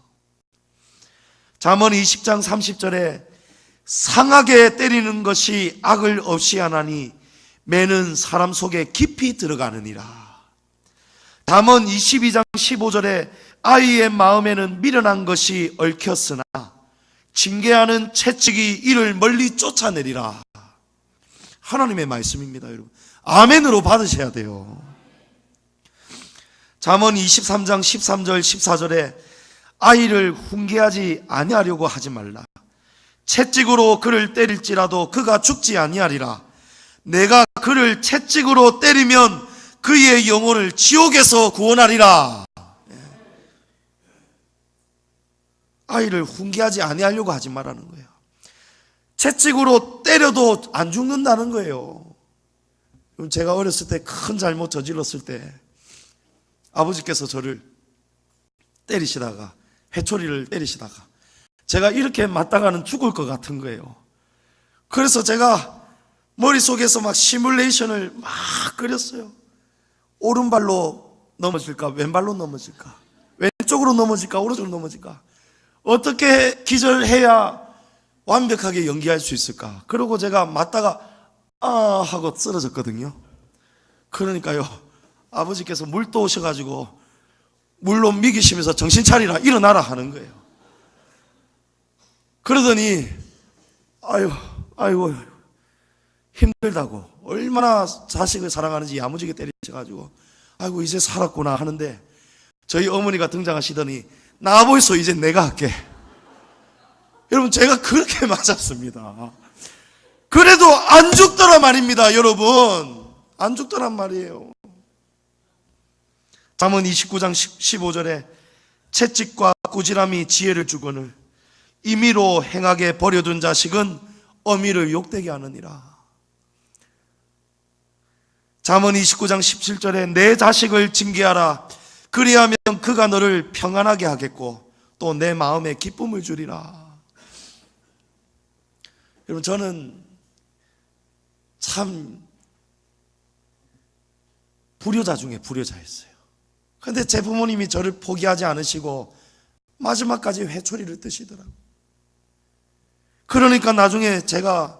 잠언 20장 30절에 상하게 때리는 것이 악을 없이 하나니 매는 사람 속에 깊이 들어가느니라. 잠언 22장 15절에 아이의 마음에는 미련한 것이 얽혔으나 징계하는 채찍이 이를 멀리 쫓아내리라. 하나님의 말씀입니다, 여러분. 아멘으로 받으셔야 돼요. 잠언 23장 13절 14절에 아이를 훈계하지 아니하려고 하지 말라. 채찍으로 그를 때릴지라도 그가 죽지 아니하리라. 내가 그를 채찍으로 때리면 그의 영혼을 지옥에서 구원하리라. 아이를 훈계하지 아니하려고 하지 말라는 거예요. 채찍으로 때려도 안 죽는다는 거예요. 제가 어렸을 때 큰 잘못 저질렀을 때 아버지께서 저를 때리시다가 회초리를 때리시다가 제가 이렇게 맞다가는 죽을 것 같은 거예요. 그래서 제가 머릿속에서 막 시뮬레이션을 막 그렸어요. 오른발로 넘어질까 왼발로 넘어질까 왼쪽으로 넘어질까 오른쪽으로 넘어질까 어떻게 기절해야 완벽하게 연기할 수 있을까. 그러고 제가 맞다가 아 하고 쓰러졌거든요. 그러니까요 아버지께서 물 떠오셔가지고 물로 미기시면서 정신 차리라 일어나라 하는 거예요. 그러더니 아이고 힘들다고 얼마나 자식을 사랑하는지 야무지게 때리셔가지고 아이고 이제 살았구나 하는데 저희 어머니가 등장하시더니 나와보이소 이제 내가 할게. 여러분 제가 그렇게 맞았습니다. 그래도 안 죽더라 말입니다. 여러분 안 죽더란 말이에요. 잠언 29장 15절에 채찍과 꾸지람이 지혜를 주거늘 임의로 행하게 버려둔 자식은 어미를 욕되게 하느니라. 잠언 29장 17절에 내 자식을 징계하라. 그리하면 그가 너를 평안하게 하겠고 또 내 마음에 기쁨을 주리라. 여러분 저는 참 불효자 중에 불효자였어요. 그런데 제 부모님이 저를 포기하지 않으시고 마지막까지 회초리를 뜨시더라고요. 그러니까 나중에 제가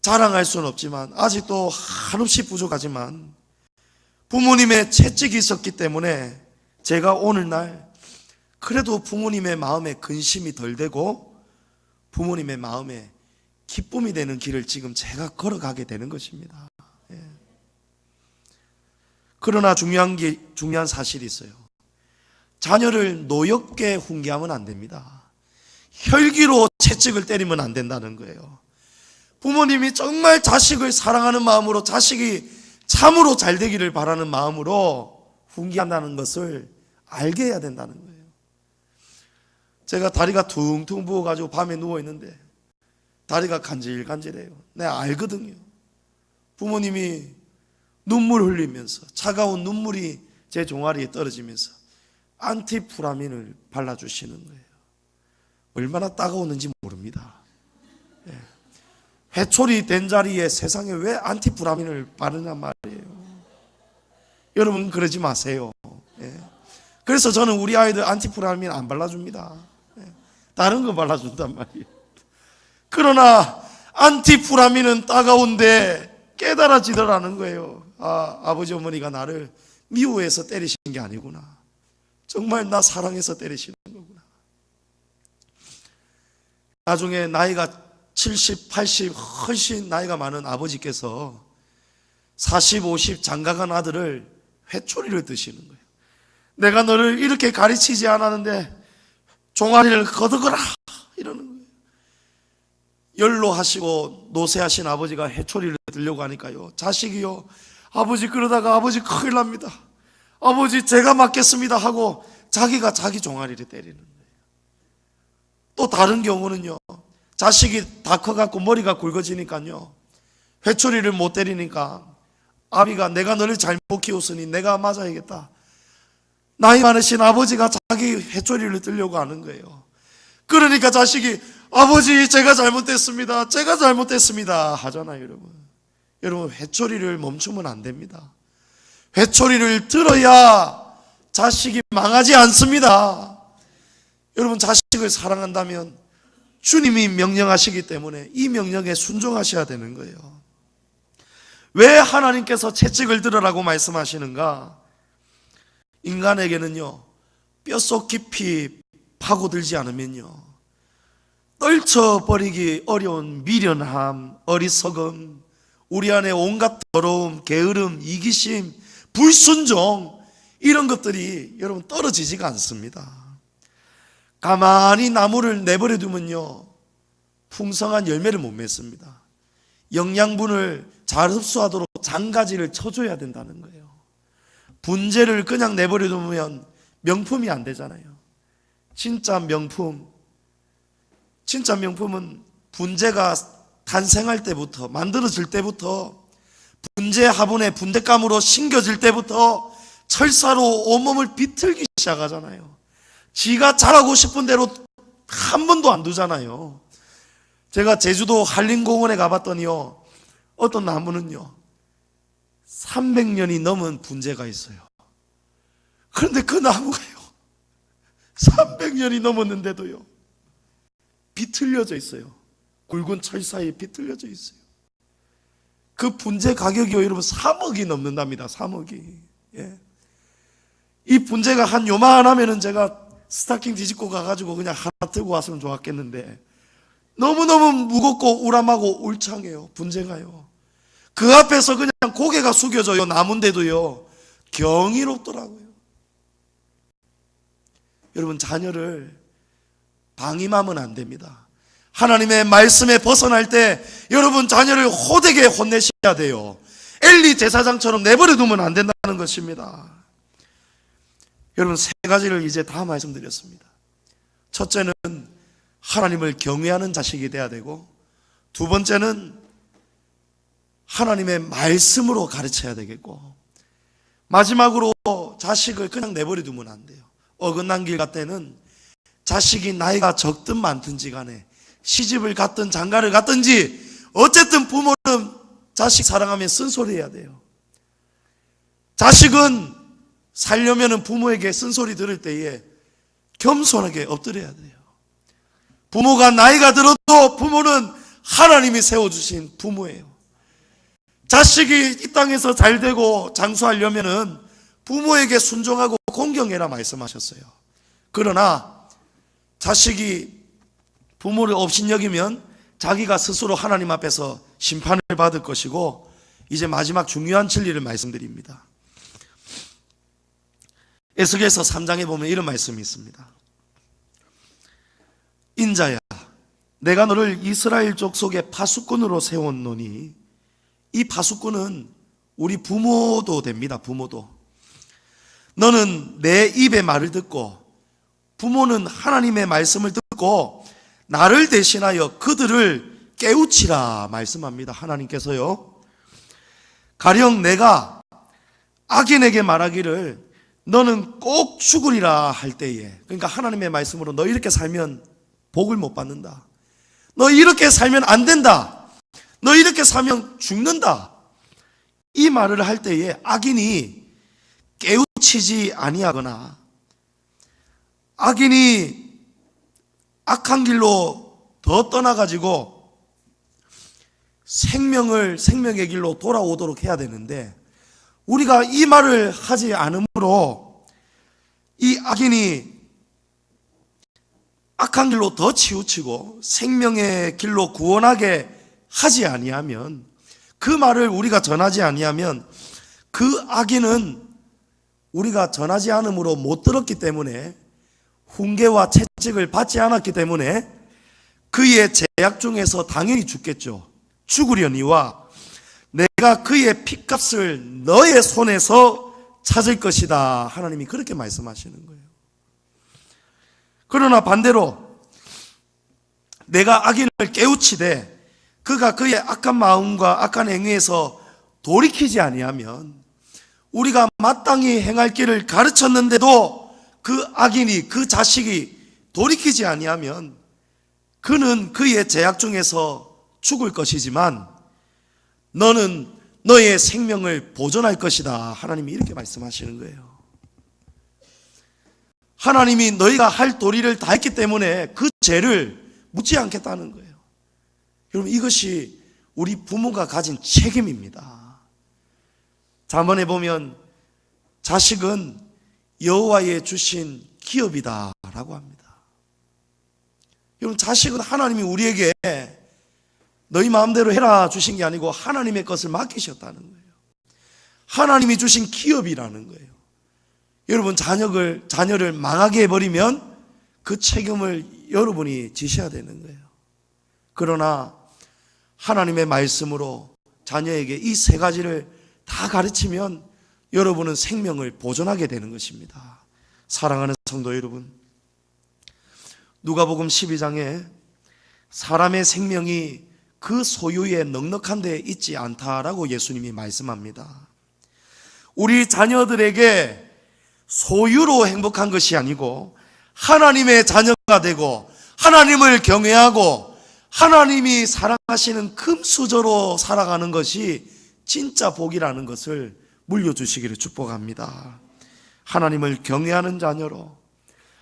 자랑할 수는 없지만 아직도 한없이 부족하지만 부모님의 채찍이 있었기 때문에 제가 오늘날 그래도 부모님의 마음에 근심이 덜 되고 부모님의 마음에 기쁨이 되는 길을 지금 제가 걸어가게 되는 것입니다. 예. 그러나 중요한 사실이 있어요. 자녀를 노엽게 훈계하면 안 됩니다. 혈기로 채찍을 때리면 안 된다는 거예요. 부모님이 정말 자식을 사랑하는 마음으로 자식이 참으로 잘 되기를 바라는 마음으로 훈계한다는 것을 알게 해야 된다는 거예요. 제가 다리가 퉁퉁 부어가지고 밤에 누워있는데 다리가 간질간질해요. 내가 알거든요. 부모님이 눈물 흘리면서 차가운 눈물이 제 종아리에 떨어지면서 안티프라민을 발라주시는 거예요. 얼마나 따가웠는지 모릅니다. 예. 회초리 된 자리에 세상에 왜 안티프라민을 바르냔 말이에요. 여러분 그러지 마세요. 예. 그래서 저는 우리 아이들 안티프라민 안 발라줍니다. 예. 다른 거 발라준단 말이에요. 그러나 안티프라민은 따가운데 깨달아지더라는 거예요. 아버지 어머니가 나를 미워해서 때리신 게 아니구나. 정말 나 사랑해서 때리시는 거구나. 나중에 나이가 70, 80 훨씬 나이가 많은 아버지께서 40, 50 장가간 아들을 회초리를 드시는 거예요. 내가 너를 이렇게 가르치지 않았는데 종아리를 거두거라 이러는 거예요. 연로하시고 노쇠하신 아버지가 회초리를 들려고 하니까요, 자식이요, 아버지 그러다가 아버지 큰일 납니다, 아버지 제가 맡겠습니다 하고 자기가 자기 종아리를 때리는 거예요. 또 다른 경우는요, 자식이 다 커갖고 머리가 굵어지니까요, 회초리를 못 때리니까 아비가 내가 너를 잘못 키웠으니 내가 맞아야겠다. 나이 많으신 아버지가 자기 회초리를 들려고 하는 거예요. 그러니까 자식이 아버지 제가 잘못됐습니다, 제가 잘못됐습니다 하잖아요. 여러분 회초리를 멈추면 안 됩니다. 회초리를 들어야 자식이 망하지 않습니다. 여러분 자식을 사랑한다면 주님이 명령하시기 때문에 이 명령에 순종하셔야 되는 거예요. 왜 하나님께서 채찍을 들으라고 말씀하시는가? 인간에게는요, 뼛속 깊이 파고들지 않으면요, 떨쳐버리기 어려운 미련함, 어리석음, 우리 안에 온갖 더러움, 게으름, 이기심, 불순종, 이런 것들이 여러분 떨어지지가 않습니다. 가만히 나무를 내버려 두면요, 풍성한 열매를 못 맺습니다. 영양분을 잘 흡수하도록 장가지를 쳐줘야 된다는 거예요. 분재를 그냥 내버려 두면 명품이 안 되잖아요. 진짜 명품은 분재가 탄생할 때부터, 만들어질 때부터, 분재 화분에 분대감으로 심겨질 때부터 철사로 온몸을 비틀기 시작하잖아요. 지가 자라고 싶은 대로 한 번도 안 두잖아요. 제가 제주도 한림공원에 가봤더니요, 어떤 나무는요 300년이 넘은 분재가 있어요. 그런데 그 나무가요 300년이 넘었는데도요 비틀려져 있어요. 굵은 철 사이에 비틀려져 있어요. 그 분재 가격이요 여러분 3억이 넘는답니다. 3억이. 예. 이 분재가 한 요만하면은 제가 스타킹 뒤집고 가가지고 그냥 하나 들고 왔으면 좋았겠는데 너무너무 무겁고 우람하고 울창해요. 분재가요. 그 앞에서 그냥 고개가 숙여져요. 나무인데도요 경이롭더라고요. 여러분 자녀를 방임하면 안 됩니다. 하나님의 말씀에 벗어날 때 여러분 자녀를 호되게 혼내셔야 돼요. 엘리 제사장처럼 내버려 두면 안 된다는 것입니다. 여러분 세 가지를 이제 다 말씀드렸습니다. 첫째는 하나님을 경외하는 자식이 돼야 되고, 두 번째는 하나님의 말씀으로 가르쳐야 되겠고, 마지막으로 자식을 그냥 내버려 두면 안 돼요. 어긋난 길 갈 때는 자식이 나이가 적든 많든지 간에 시집을 갔든 장가를 갔든지 어쨌든 부모는 자식 사랑하면 쓴소리 해야 돼요. 자식은 살려면 부모에게 쓴소리 들을 때에 겸손하게 엎드려야 돼요. 부모가 나이가 들어도 부모는 하나님이 세워주신 부모예요. 자식이 이 땅에서 잘 되고 장수하려면 부모에게 순종하고 공경해라 말씀하셨어요. 그러나 자식이 부모를 업신여기면 자기가 스스로 하나님 앞에서 심판을 받을 것이고, 이제 마지막 중요한 진리를 말씀드립니다. 에스겔서 3장에 보면 이런 말씀이 있습니다. 인자야, 내가 너를 이스라엘 족속의 파수꾼으로 세웠노니, 이 파수꾼은 우리 부모도 됩니다. 부모도. 너는 내 입의 말을 듣고, 부모는 하나님의 말씀을 듣고 나를 대신하여 그들을 깨우치라 말씀합니다. 하나님께서요, 가령 내가 악인에게 말하기를 너는 꼭 죽으리라 할 때에, 그러니까 하나님의 말씀으로 너 이렇게 살면 복을 못 받는다, 너 이렇게 살면 안 된다, 너 이렇게 살면 죽는다, 이 말을 할 때에 악인이 깨우치지 아니하거나 악인이 악한 길로 더 떠나가지고 생명의 길로 돌아오도록 해야 되는데, 우리가 이 말을 하지 않으므로 이 악인이 악한 길로 더 치우치고 생명의 길로 구원하게 하지 아니하면, 그 말을 우리가 전하지 아니하면, 그 악인은 우리가 전하지 않으므로 못 들었기 때문에, 훈계와 채찍을 받지 않았기 때문에 그의 제약 중에서 당연히 죽겠죠. 죽으려니와 내가 그의 핏값을 너의 손에서 찾을 것이다. 하나님이 그렇게 말씀하시는 거예요. 그러나 반대로 내가 악인을 깨우치되 그가 그의 악한 마음과 악한 행위에서 돌이키지 아니하면, 우리가 마땅히 행할 길을 가르쳤는데도 그 악인이, 그 자식이 돌이키지 아니하면 그는 그의 제약 중에서 죽을 것이지만 너는 너의 생명을 보존할 것이다. 하나님이 이렇게 말씀하시는 거예요. 하나님이 너희가 할 도리를 다 했기 때문에 그 죄를 묻지 않겠다는 거예요. 여러분, 이것이 우리 부모가 가진 책임입니다. 잠언에 보면 자식은 여호와의 주신 기업이다 라고 합니다. 여러분, 자식은 하나님이 우리에게 너희 마음대로 해라 주신 게 아니고 하나님의 것을 맡기셨다는 거예요. 하나님이 주신 기업이라는 거예요. 여러분, 자녀를 망하게 해버리면 그 책임을 여러분이 지셔야 되는 거예요. 그러나 하나님의 말씀으로 자녀에게 이 세 가지를 다 가르치면 여러분은 생명을 보존하게 되는 것입니다. 사랑하는 성도 여러분, 누가복음 12장에 사람의 생명이 그 소유에 넉넉한 데 있지 않다라고 예수님이 말씀합니다. 우리 자녀들에게 소유로 행복한 것이 아니고 하나님의 자녀가 되고 하나님을 경외하고 하나님이 사랑하시는 금수저로 살아가는 것이 진짜 복이라는 것을 물려주시기를 축복합니다. 하나님을 경외하는 자녀로,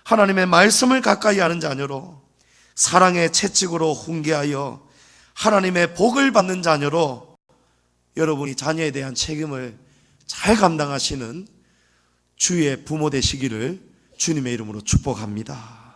하나님의 말씀을 가까이 하는 자녀로, 사랑의 채찍으로 훈계하여 하나님의 복을 받는 자녀로 여러분이 자녀에 대한 책임을 잘 감당하시는 주의 부모 되시기를 주님의 이름으로 축복합니다.